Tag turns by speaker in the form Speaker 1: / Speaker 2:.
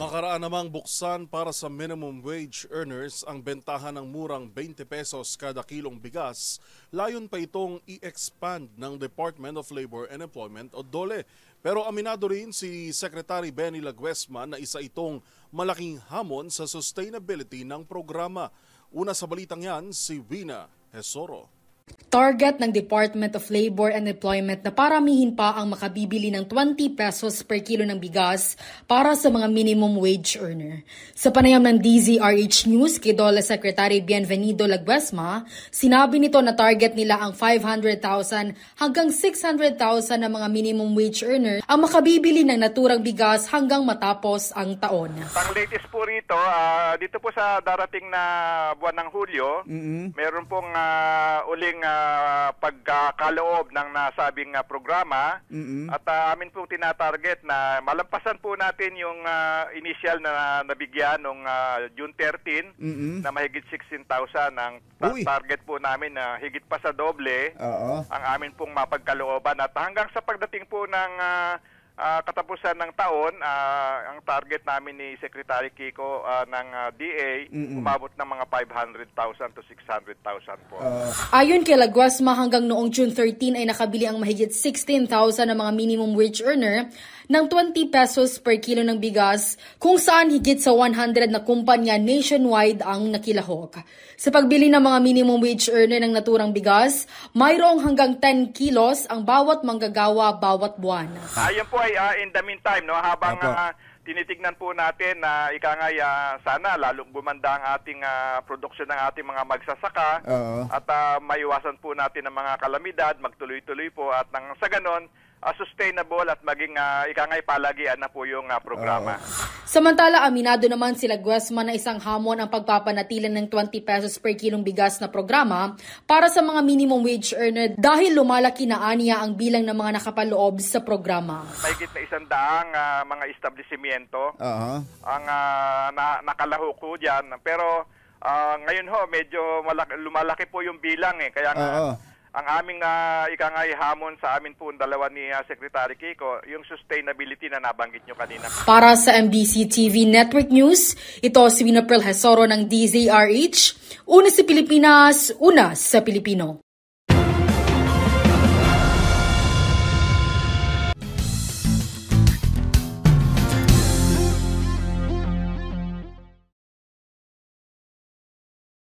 Speaker 1: Nakaraan namang buksan para sa minimum wage earners ang bentahan ng murang 20 pesos kada kilong bigas. Layon pa itong i-expand ng Department of Labor and Employment o DOLE. Pero aminado rin si Secretary Benny Laguesma na isa itong malaking hamon sa sustainability ng programa. Una sa balitang yan, si Vina Hesoro.
Speaker 2: Target ng Department of Labor and Employment na paramihin pa ang makabibili ng 20 pesos per kilo ng bigas para sa mga minimum wage earner. Sa panayam ng DZRH News kay DOLE Secretary Bienvenido Laguesma, sinabi nito na target nila ang 500,000 hanggang 600,000 na mga minimum wage earner ang makabibili ng naturang bigas hanggang matapos ang taon.
Speaker 3: Ang latest po rito, dito po sa darating na buwan ng Hulyo, meron pong uling pagkakaloob ng nasabing programa at amin pong tinatarget na malampasan po natin yung initial na nabigyan noong June 13 na mahigit 16,000. Ang target po namin na higit pa sa doble ang amin pong mapagkalooban at hanggang sa pagdating po ng katapusan ng taon, ang target namin ni Secretary Kiko ng DA, umabot ng mga 500,000 to 600,000 po.
Speaker 2: Ayon kay Laguesma, hanggang noong June 13 ay nakabili ang mahigit 16,000 na mga minimum wage earner ng 20 pesos per kilo ng bigas, kung saan higit sa 100 na kumpanya nationwide ang nakilahok. Sa pagbili ng mga minimum wage earner ng naturang bigas, mayroong hanggang 10 kilos ang bawat manggagawa bawat buwan.
Speaker 3: Ayan po ay in the meantime, no, habang tinitignan po natin na sana lalong gumanda ang ating produksyon ng ating mga magsasaka at maiwasan po natin ang mga kalamidad, magtuloy-tuloy po at nang sa ganon, sustainable at maging palagian na po yung programa.
Speaker 2: Samantala, aminado naman si Laguesma na isang hamon ang pagpapanatilan ng 20 pesos per kilong bigas na programa para sa mga minimum wage earner dahil lumalaki na aniya ang bilang ng mga nakapaloob sa programa.
Speaker 3: Mahigit na 100 mga establishmento ang nakalahok ko dyan. Pero ngayon ho, medyo lumalaki po yung bilang kaya ang aming hamon sa amin po dalawa ni Secretary Kiko, yung sustainability na nabanggit nyo kanina.
Speaker 2: Para sa MBC TV Network News, ito si Vina Hesoro ng DZRH. Una sa Pilipinas, una sa Pilipino.